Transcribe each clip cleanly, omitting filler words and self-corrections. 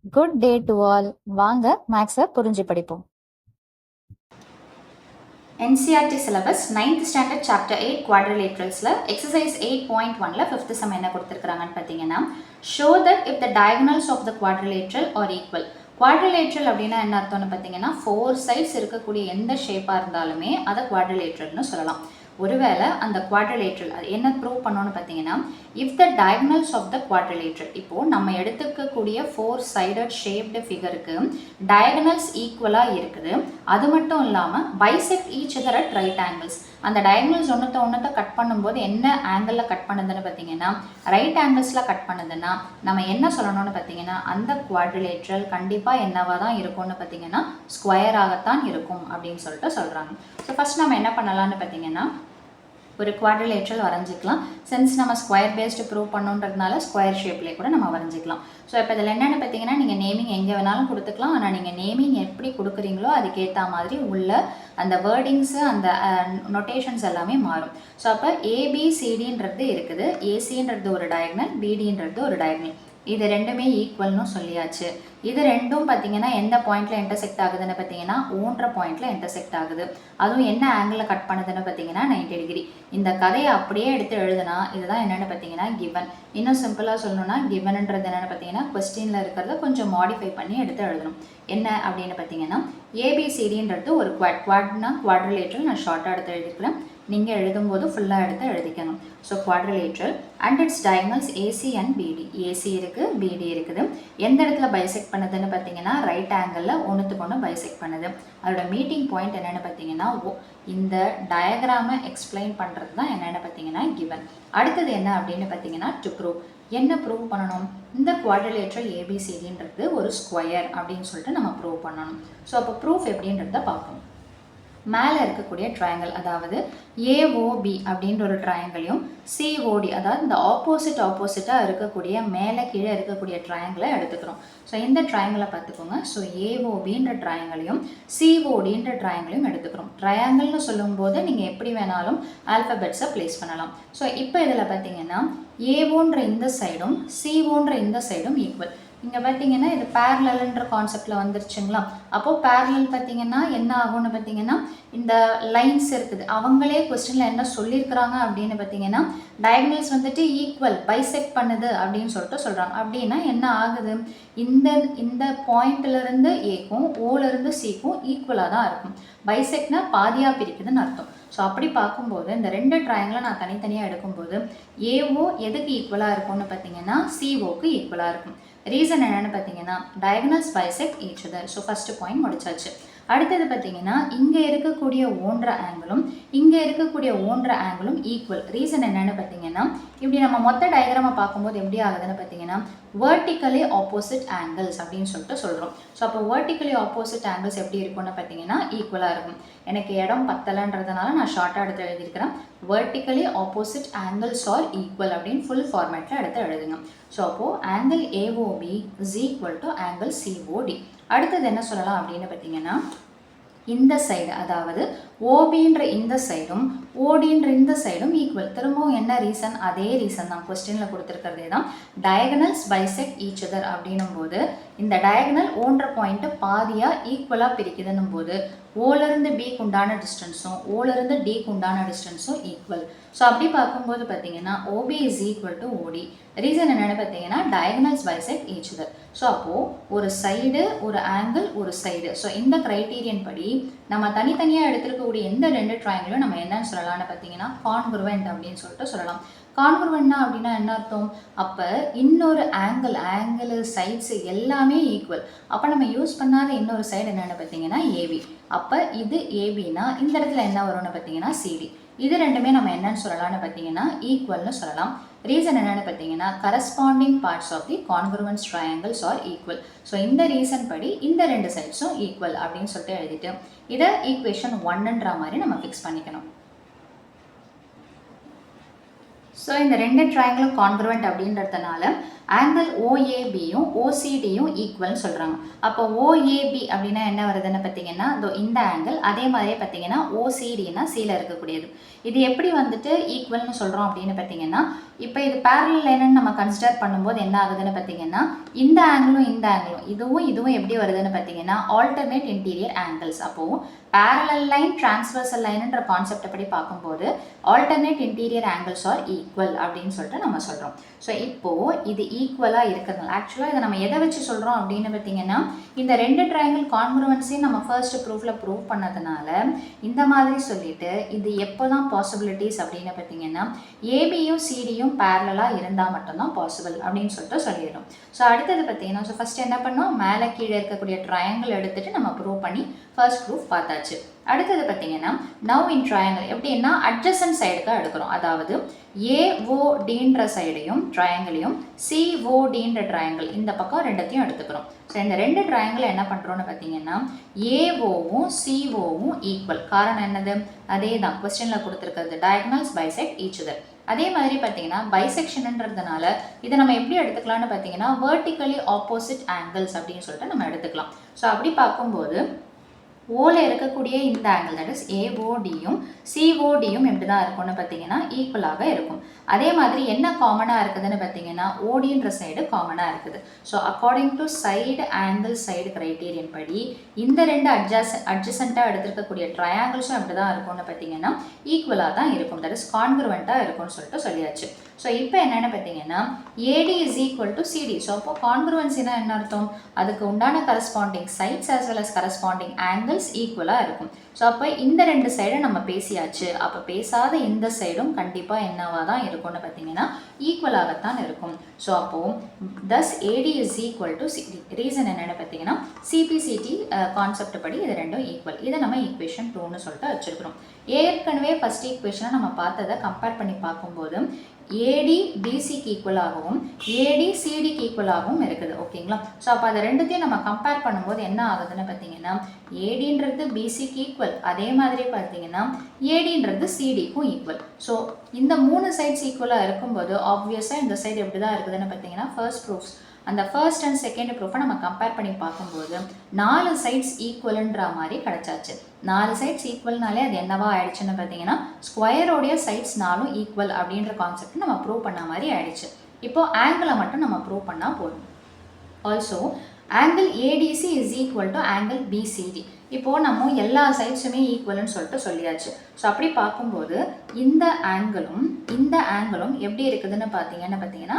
Good day to all. வாங்க மேக்ஸை புரிஞ்சு படிப்போம். NCERT syllabus 9th standard chapter 8 quadrilateralsல exercise 8.1ல 5th sum என்ன கொடுத்திருக்காங்கன்னு பார்த்தீங்கன்னா show that if the diagonals of the quadrilateral are equal. quadrilateral அப்படின்னா என்ன அர்த்தம்னு பார்த்தீங்கன்னா 4 sides இருக்கக்கூடிய எந்த ஷேப்பாக இருந்தாலுமே அதை quadrilateralனு சொல்லலாம். ஒருவேளை அந்த குவாட்ரிலேட்ரல் அது என்ன ப்ரூவ் பண்ணோன்னு பார்த்தீங்கன்னா if the diagonals of the quadrilateral இப்போது நம்ம எடுத்துக்கக்கூடிய 4 சைடட் ஷேப்டு ஃபிகருக்கு டயகனல்ஸ் ஈக்குவலாக இருக்குது. அது மட்டும் இல்லாமல் bisect each other at right angles. அந்த டயகனல்ஸ் ஒன்றத்தை கட் பண்ணும்போது என்ன ஆங்கிளில் கட் பண்ணுதுன்னு பார்த்தீங்கன்னா ரைட் ஆங்கிள்ஸில் கட் பண்ணுதுன்னா நம்ம என்ன சொல்லணும்னு பார்த்தீங்கன்னா அந்த குவாட்ரிலேட்ரல் கண்டிப்பாக என்னவாக தான் இருக்கும்னு பார்த்தீங்கன்னா ஸ்கொயராகத்தான் இருக்கும் அப்படின்னு சொல்லிட்டு சொல்கிறாங்க. ஸோ ஃபஸ்ட் நம்ம என்ன பண்ணலான்னு பார்த்தீங்கன்னா ஒரு குவாட்ரிலேட்ரல் வரைஞ்சிக்கலாம். சென்ஸ் நம்ம ஸ்கொயர் பேஸ்டு ப்ரூவ் பண்ணுன்றதுனால ஸ்கொயர் ஷேப்லேயே கூட நம்ம வரைஞ்சிக்கலாம். ஸோ இப்போ இதில் என்னென்னு பார்த்தீங்கன்னா நீங்கள் நேமிங் எங்கே வேணாலும் கொடுத்துக்கலாம். ஆனால் நீங்கள் நேமிங் எப்படி கொடுக்குறீங்களோ அதுக்கேற்ற மாதிரி உள்ள அந்த வேர்டிங்ஸு அந்த நொட்டேஷன்ஸ் எல்லாமே மாறும். ஸோ அப்போ ஏபிசிடின்றது இருக்குது. ஏசின்றது ஒரு டயகனல், பிடின்றது ஒரு டயகனல். இது ரெண்டுமே ஈக்குவல்னு சொல்லியாச்சு. இது ரெண்டும் பார்த்தீங்கன்னா எந்த பாயிண்ட்டில் இன்டர்செக்ட் ஆகுதுன்னு பார்த்தீங்கன்னா ஓன்ற பாயிண்ட்டில் இன்டர்செக்ட் ஆகுது. அதுவும் என்ன ஆங்கிளில் கட் பண்ணுதுன்னு பார்த்தீங்கன்னா 90 டிகிரி. இந்த கதையை அப்படியே எடுத்து எழுதுனா இதுதான் என்னென்னு பார்த்தீங்கன்னா கிவன். இன்னும் சிம்பிளாக சொல்லணும்னா கிவன்ன்றது என்னென்னு பார்த்தீங்கன்னா கொஸ்டினில் இருக்கிறத கொஞ்சம் மாடிஃபை பண்ணி எடுத்து எழுதணும். என்ன அப்படின்னு பார்த்தீங்கன்னா ஏபிசிடின்றது ஒரு குவாட்னா குவாட்ரிலேட்ரல் நான் ஷார்ட்டாக எடுத்து எழுதிக்கிறேன். நீங்கள் எழுதும்போது ஃபுல்லாக எடுத்து எழுதிக்கணும். So quadrilateral and it's diagonals AC and பிடி. ஏசி இருக்குது, பிடி இருக்குது. எந்த இடத்துல பைசெக்ட் பண்ணுதுன்னு பார்த்தீங்கன்னா ரைட் ஆங்கிளில் ஒன்றுத்துக்கு ஒன்று பைசெக்ட் பண்ணுது. அதோட மீட்டிங் பாயிண்ட் என்னென்னு பார்த்தீங்கன்னா இந்த டயக்ராமை எக்ஸ்பிளைன் பண்ணுறது தான் என்னென்னு பார்த்தீங்கன்னா கிவன். அடுத்தது என்ன அப்படின்னு பார்த்தீங்கன்னா டு ப்ரூவ். என்ன ப்ரூவ் பண்ணணும்? இந்த குவாட்ரிலேட்ரல் ஏபிசிடின்றது ஒரு ஸ்கொயர் அப்படின்னு சொல்லிட்டு நம்ம ப்ரூவ் பண்ணணும். ஸோ அப்போ ப்ரூஃப் எப்படின்றத பார்ப்போம். மேலே இருக்கக்கூடிய ட்ரையாங்கிள் அதாவது ஏஓபி அப்படின்ற ஒரு ட்ரையாங்கிளையும் சிஓடி அதாவது இந்த ஆப்போசிட்டாக இருக்கக்கூடிய மேலே கீழே இருக்கக்கூடிய ட்ரையாங்கிளை எடுத்துக்கிறோம். ஸோ இந்த ட்ரையாங்கிளை பார்த்துக்கோங்க. ஸோ ஏஓபின்ற ட்ரையாங்கிளையும் சிஓடின்ற ட்ரையாங்கிளையும் எடுத்துக்கிறோம். ட்ரையாங்கிள்னு சொல்லும்போது நீங்கள் எப்படி வேணாலும் ஆல்ஃபபெட்ஸை ப்ளேஸ் பண்ணலாம். ஸோ இப்போ இதில் பார்த்தீங்கன்னா ஏஓன்ற இந்த சைடும் சிஓன்ற இந்த சைடும் ஈக்குவல். இங்கே பார்த்தீங்கன்னா இது பேரலல்ன்ற கான்செப்டில் வந்துருச்சுங்களா. அப்போது பேரலல் பார்த்தீங்கன்னா என்ன ஆகும்னு பார்த்தீங்கன்னா இந்த லைன்ஸ் இருக்குது. அவங்களே கொஸ்டினில் என்ன சொல்லியிருக்கிறாங்க அப்படின்னு பார்த்தீங்கன்னா டயகனல்ஸ் வந்துட்டு ஈக்குவல் பைசெக்ட் பண்ணுது அப்படின்னு சொல்லிட்டு சொல்கிறாங்க. அப்படின்னா என்ன ஆகுது? இந்த பாயிண்ட்லேருந்து ஏக்கும் ஓலேருந்து சிக்கும் ஈக்குவலாக தான் இருக்கும். பைசெக்ட்னா பாதியாக பிரிக்குதுன்னு அர்த்தம். ஸோ அப்படி பார்க்கும்போது இந்த ரெண்டு ட்ரையாங்கிளை நான் தனித்தனியாக எடுக்கும்போது ஏஓ எதுக்கு ஈக்குவலாக இருக்கும்னு பார்த்தீங்கன்னா சிஓக்கு ஈக்குவலாக இருக்கும். ரீசன் என்னென்னு பார்த்தீங்கன்னா diagonals bisect each other. So first point முடிச்சாச்சு. அடுத்தது பார்த்தீங்கன்னா இங்கே இருக்கக்கூடிய ஓன்ற ஆங்கிளும் இங்கே இருக்கக்கூடிய ஓன்ற ஆங்கிளும் ஈக்குவல். ரீசன் என்னென்னு பார்த்தீங்கன்னா இப்படி நம்ம மொத்த டயக்ராமை பார்க்கும்போது எப்படி ஆகுதுன்னு பார்த்தீங்கன்னா வெர்டிக்கலி ஆப்போசிட் ஆங்கிள்ஸ் அப்படின்னு சொல்லிட்டு சொல்கிறோம். ஸோ அப்போ வெர்டிக்கலி ஆப்போசிட் ஆங்கிள்ஸ் எப்படி இருக்கும்னு பார்த்தீங்கன்னா ஈக்குவலாக இருக்கும். எனக்கு இடம் பத்தலைன்றதுனால நான் ஷார்ட்டாக எடுத்து எழுதியிருக்கிறேன். Vertically opposite angles R equal அப்படின்னு ஃபுல் ஃபார்மேட்டில் எடுத்து எழுதுங்க. ஸோ அப்போது angle AOB is equal to angle COD. அடுத்தது என்ன சொல்லலாம் அப்படின்னு பார்த்தீங்கன்னா இந்த சைடு அதாவது ஓபின்ற இந்த சைடும் ஓடின்ற இந்த சைடும் ஈக்குவல். திரும்பவும் என்ன ரீசன்? அதே ரீசன் தான், கொஸ்டினில் கொடுத்துருக்கிறதே தான். டயகனல்ஸ் பைசெக்ட் ஈச் அதர் அப்படின்னும் போது இந்த டயகனல் ஓன்ற பாயிண்ட்டு பாதியாக ஈக்குவலாக பிரிக்குதுன்னும் போது ஓலேருந்து பிக்கு உண்டான டிஸ்டன்ஸும் ஓலேருந்து டிக்கு உண்டான டிஸ்டன்ஸும் ஈக்குவல். ஸோ அப்படி பார்க்கும்போது பார்த்தீங்கன்னா ஓபி இஸ் ஈக்குவல் டு ஓடி. ரீசன் என்னென்னு பார்த்தீங்கன்னா diagonals bisect each other. So அப்போது ஒரு சைடு ஒரு ஆங்கிள் ஒரு சைடு. ஸோ இந்த க்ரைட்டீரியன் படி நம்ம தனித்தனியாக எடுத்துருக்கக்கூடிய எந்த ரெண்டு ட்ரையாங்கிளும் நம்ம என்னன்னு சொல்லலாம்னு பார்த்தீங்கன்னா கான்குருவெண்ட் அப்படின்னு சொல்லிட்டு சொல்லலாம். கான்குருவெண்ட்னா அப்படின்னா என்ன அர்த்தம்? அப்போ இன்னொரு ஆங்கிள் சைட்ஸு எல்லாமே ஈக்குவல். அப்போ நம்ம யூஸ் பண்ணாத இன்னொரு சைடு என்னென்னு பார்த்தீங்கன்னா ஏபி. அப்போ இது ஏபினா இந்த இடத்துல என்ன வரும்னு பார்த்தீங்கன்னா சிடி. இது ரெண்டுமே நம்ம என்னன்னு சொல்லலாம்னு பார்த்தீங்கன்னா ஈக்குவல்னு சொல்லலாம். ரீசன் என்னென்னு பார்த்தீங்கன்னா corresponding parts of the congruence triangles are equal. So இந்த ரீசன் படி இந்த ரெண்டு சைட்ஸும் ஈக்குவல் அப்படின்னு சொல்லிட்டு எழுதிட்டு இதை ஈக்குவேஷன் 1ன்ற மாதிரி நம்ம ஃபிக்ஸ் பண்ணிக்கணும். ஸோ இந்த ரெண்டு ட்ரையாங்கிளும் கான்க்ருவெண்ட் அப்படின்றதுனால ஆங்கிள் ஓஏபியும் ஓசிடியும் ஈக்குவல்னு சொல்கிறாங்க. அப்போ ஓஏபி அப்படின்னா என்ன வருதுன்னு பார்த்தீங்கன்னா இந்த ஆங்கிள், அதே மாதிரியே பார்த்தீங்கன்னா ஓசிடினா சியில் இருக்கக்கூடியது. இது எப்படி வந்துட்டு ஈக்குவல்னு சொல்கிறோம் அப்படின்னு பார்த்தீங்கன்னா, இப்போ இது பேரலல் லைன்னு நம்ம கன்சிடர் பண்ணும்போது என்ன ஆகுதுன்னு பார்த்தீங்கன்னா, இந்த ஆங்கிளும் இதுவும் எப்படி வருதுன்னு பார்த்தீங்கன்னா ஆல்டர்னேட் இன்டீரியர் ஆங்கிள்ஸ். அப்போது பேரலல் லைன் டிரான்ஸ்வர்சல் லைன்ன்ற கான்செப்ட் படி பார்க்கும்போது alternate interior angles R equal அப்படின்னு சொல்லிட்டு நம்ம சொல்கிறோம். ஸோ இப்போது இது ஈக்குவலாக இருக்கிறதுனால ஆக்சுவலாக இதை நம்ம எதை வச்சு சொல்கிறோம் அப்படின்னு பார்த்தீங்கன்னா, இந்த ரெண்டு ட்ரையாங்கிள் கான்க்ருவன்ஸையும் நம்ம ஃபர்ஸ்ட் ப்ரூஃபில் ப்ரூவ் பண்ணதுனால இந்த மாதிரி சொல்லிட்டு இது எப்போ தான் பாசிபிலிட்டிஸ் அப்படின்னு பார்த்தீங்கன்னா ஏபியும் சிடியும் பேரலாக இருந்தால் மட்டும்தான் பாசிபிள் அப்படின்னு சொல்லிட்டு சொல்லிடுறோம். ஸோ அடுத்தது பார்த்தீங்கன்னா ஃபர்ஸ்ட் என்ன பண்ணோம், மேலே கீழே இருக்கக்கூடிய ட்ரையாங்கிள் எடுத்துகிட்டு நம்ம ப்ரூவ் பண்ணி ஃபர்ஸ்ட் ப்ரூஃப் பார்த்தாச்சு. அடுத்தது பார்த்தீங்கன்னா நவ் இன் ட்ரையாங்கிள் எப்படின்னா அட்ஜசன்ட் சைடுக்கு எடுக்கிறோம். அதாவது ஏஓடின்ற சைடையும் ட்ரையாங்கிளையும் சிஓடின்ற ட்ரையாங்கிள் இந்த பக்கம் ரெண்டத்தையும் எடுத்துக்கிறோம். ஸோ இந்த ரெண்டு ட்ரையாங்கிள் என்ன பண்ணுறோன்னு பார்த்தீங்கன்னா ஏஓவும் சிஓவும் ஈக்குவல். காரணம் என்னது, அதே தான் கொஸ்டினில் கொடுத்துருக்கிறது, டயகனல்ஸ் பைசெக்ட் ஈச் அதர். அதே மாதிரி பார்த்தீங்கன்னா பைசெக்ஷன்ன்றதுனால இதை நம்ம எப்படி எடுத்துக்கலாம்னு பார்த்தீங்கன்னா வெர்டிக்கலி ஆப்போசிட் ஆங்கிள்ஸ் அப்படின்னு சொல்லிட்டு நம்ம எடுத்துக்கலாம். ஸோ அப்படி பார்க்கும்போது ஓல இருக்கக்கூடிய இந்த ஆங்கிள் தட் இஸ் ஏஓடியும் சிஓடியும் எப்படி தான் இருக்கும்னு பார்த்தீங்கன்னா ஈக்குவலாக இருக்கும். அதே மாதிரி என்ன காமனாக இருக்குதுன்னு பார்த்தீங்கன்னா ஓடின்ற சைடு காமனாக இருக்குது. So according to side angle side criterion படி இந்த ரெண்டு அட்ஜசண்ட்டாக எடுத்துருக்கக்கூடிய ட்ரையாங்கிள்ஸும் எப்படி தான் இருக்கும்னு பார்த்தீங்கன்னா ஈக்குவலாக தான் இருக்கும், தட் இஸ் கான்க்ருவெண்ட்டாக இருக்கும்னு சொல்லிட்டு சொல்லியாச்சு. ஸோ இப்போ என்னென்னு பார்த்தீங்கன்னா AD is equal to CD. So அப்போ கான்க்ருவன்சினா என்ன அர்த்தம், அதுக்கு உண்டான corresponding sides as well as corresponding angles ஈக்குவலாக இருக்கும். ஸோ அப்போ இந்த ரெண்டு சைடை நம்ம பேசியாச்சு. அப்போ பேசாத இந்த சைடும் கண்டிப்பாக என்னவாக தான் இருக்கும்னு பார்த்தீங்கன்னா ஈக்குவலாகத்தான் இருக்கும். ஸோ அப்போது thus AD is equal to CD. Reason என்னென்னு பார்த்தீங்கன்னா சிபிசிடி கான்செப்ட் படி இது ரெண்டும் ஈக்குவல். இதை நம்ம ஈக்குவேஷன் 2ன்னு சொல்லிட்டு வச்சுருக்கிறோம். ஏற்கனவே ஃபர்ஸ்ட் ஈக்குவேஷனை நம்ம பார்த்ததை கம்பேர் பண்ணி பார்க்கும்போது ஏடி பிசிக்கு ஈக்குவலாகவும் ஏடி சிடிக்கு ஈக்குவலாகவும் இருக்குது. ஓகேங்களா? ஸோ அப்போ அதை ரெண்டுத்தையும் நம்ம கம்பேர் பண்ணும்போது என்ன ஆகுதுன்னு பார்த்தீங்கன்னா ஏடின்றது பிசிக்கு ஈக்குவல், அதே மாதிரி பார்த்தீங்கன்னா ஏடின்றது சிடிக்கும் ஈக்குவல். ஸோ இந்த மூணு சைட்ஸ் ஈக்குவலாக இருக்கும்போது ஆப்வியஸாக இந்த சைடு எப்படி தான் இருக்குதுன்னு பார்த்தீங்கன்னா ஃபர்ஸ்ட் ப்ரூஃப்ஸ் அந்த ஃபர்ஸ்ட் அண்ட் செகண்ட் ப்ரூஃபை நம்ம கம்பேர் பண்ணி பார்க்கும்போது 4 சைட்ஸ் ஈக்குவல்ன்ற மாதிரி கிடச்சாச்சு. 4 சைட்ஸ் ஈக்குவல்னாலே அது என்னவா ஆயிடுச்சுன்னு பார்த்தீங்கன்னா ஸ்கொயரோடைய சைட்ஸ் 4 ஈக்குவல் அப்படின்ற கான்செப்ட் நம்ம ப்ரூவ் பண்ண மாதிரி ஆயிடுச்சு. இப்போ ஆங்கிளை மட்டும் நம்ம ப்ரூவ் பண்ணால் போதும். Also angle ADC is equal to angle BCD. இப்போது நம்ம எல்லா சைட்ஸுமே ஈக்குவல்னு சொல்லிட்டு சொல்லியாச்சு. ஸோ அப்படி பார்க்கும்போது இந்த ஆங்கிளும் எப்படி இருக்குதுன்னு பார்த்தீங்கன்னா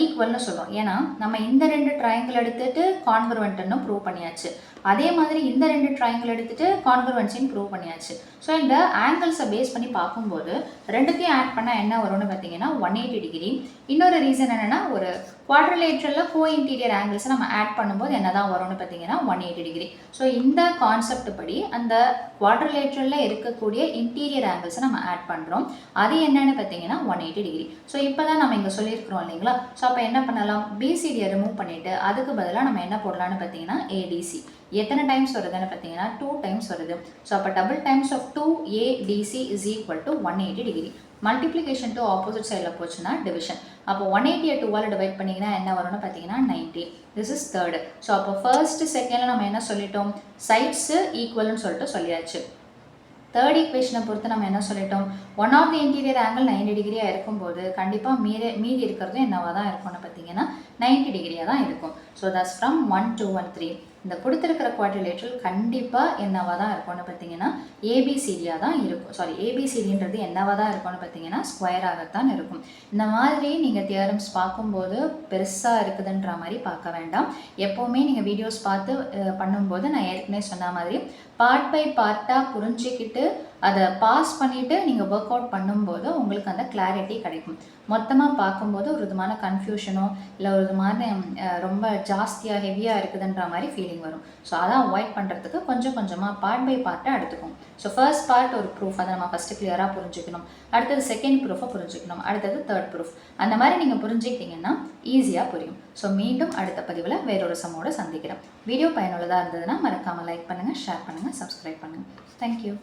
ஈக்குவல்னு சொல்கிறோம். ஏன்னா நம்ம இந்த ரெண்டு ட்ரையாங்கிள் எடுத்துகிட்டு கான்க்ருவெண்ட்னு ப்ரூவ் பண்ணியாச்சு, அதே மாதிரி இந்த ரெண்டு ட்ரையாங்கிள் எடுத்துகிட்டு கான்க்ருவென்சின்னு ப்ரூவ் பண்ணியாச்சு. ஸோ இந்த ஆங்கிள்ஸை பேஸ் பண்ணி பார்க்கும்போது ரெண்டுத்தையும் ஆட் பண்ணால் என்ன வரும்னு பார்த்தீங்கன்னா 180 டிகிரி. இன்னொரு ரீசன் என்னென்னா ஒரு குவாட்ரிலேட்ரலில் கோ இன்டீரியர் ஆங்கிள்ஸை நம்ம ஆட் பண்ணும்போது என்ன தான் வரும்னு பார்த்தீங்கன்னா 180 டிகிரி. ஸோ இந்த கான்செப்ட் படி அந்த குவாட்ரிலேட்ரலில் இருக்கக்கூடிய இன்டீரியர் ஆங்கிள்ஸை நம்ம ஆட் பண்ணுறோம். அது என்னன்னு பார்த்தீங்கன்னா 180 டிகிரி. ஸோ இப்போ தான் நம்ம இங்கே சொல்லியிருக்கிறோம் இல்லைங்களா? ஸோ அப்போ என்ன பண்ணலாம், பிசிடியை ரிமூவ் பண்ணிவிட்டு அதுக்கு பதிலாக நம்ம என்ன போடலான்னு பார்த்தீங்கன்னா ஏடிசி. எத்தனை டைம்ஸ் வருதுன்னு பார்த்தீங்கன்னா 2 டைம்ஸ் வருது. ஸோ அப்போ double times of 2ADC is equal to 180 degree. Multiplication to opposite சைடில் போச்சுன்னா டிவிஷன். அப்போ 180 2ஆல் டிவைட் பண்ணிங்கன்னா என்ன வரும்னு பார்த்தீங்கன்னா 90. This is third. ஸோ அப்போ ஃபர்ஸ்ட் செகண்டில் நம்ம என்ன சொல்லிட்டோம், சைட்ஸு ஈக்குவல்னு சொல்லிட்டு சொல்லியாச்சு. தேர்ட் ஈக்குவேஷனை பொறுத்து நம்ம என்ன சொல்லிட்டோம், one of the interior angle 90 டிகிரியாக இருக்கும்போது கண்டிப்பாக மீதி இருக்கிறதும் என்னவாக தான் இருக்கும்னு பார்த்தீங்கன்னா 90 டிகிரியாக தான் இருக்கும். ஸோ தட்ஸ் ஃப்ரம் 1 2 1 3 இந்த கொடுத்துருக்கிற குவாட்ரிலேட்ரல் கண்டிப்பாக என்னவாக தான் இருக்கும்னு பார்த்தீங்கன்னா ஏபிசிடியாக தான் இருக்கும். ஏபிசிடின்றது என்னவாக தான் இருக்கும்னு பார்த்தீங்கன்னா ஸ்கொயராகத்தான் இருக்கும். இந்த மாதிரி நீங்கள் தியரம்ஸ் பார்க்கும்போது பெருசாக இருக்குதுன்ற மாதிரி பார்க்க வேண்டாம். எப்போவுமே நீங்கள் வீடியோஸ் பார்த்து பண்ணும்போது நான் ஏற்கனவே சொன்ன மாதிரி பார்ட் பை பார்ட்டாக புரிஞ்சிக்கிட்டு அதை பாஸ் பண்ணிவிட்டு நீங்கள் ஒர்க் அவுட் பண்ணும்போது உங்களுக்கு அந்த கிளாரிட்டி கிடைக்கும். மொத்தமாக பார்க்கும்போது ஒரு விதமான கன்ஃபியூஷனோ இல்லை ஒரு விதமான ரொம்ப ஜாஸ்தியாக ஹெவியாக இருக்குதுன்ற மாதிரி ஃபீலிங் வரும். ஸோ அதான் அவாய்ட் பண்ணுறதுக்கு கொஞ்சம் கொஞ்சமாக பார்ட் பை பார்ட்டாக எடுத்துக்கும். ஸோ ஃபர்ஸ்ட் பார்ட் ஒரு ப்ரூஃப், அதை நம்ம ஃபஸ்ட்டு கிளியராக புரிஞ்சுக்கணும். அடுத்தது செகண்ட் ப்ரூஃபை புரிஞ்சுக்கணும். அடுத்தது தேர்ட் ப்ரூஃப். அந்த மாதிரி நீங்கள் புரிஞ்சுக்கிட்டிங்கன்னா ஈஸியாக புரியும். ஸோ மீண்டும் அடுத்த பதிவில் வேறொரு சம்மோடு சந்திக்கிறேன். வீடியோ பயனுள்ளதாக இருந்ததுன்னா மறக்காமல் லைக் பண்ணுங்கள், ஷேர் பண்ணுங்கள், சப்ஸ்கிரைப் பண்ணுங்கள். தேங்க்யூ.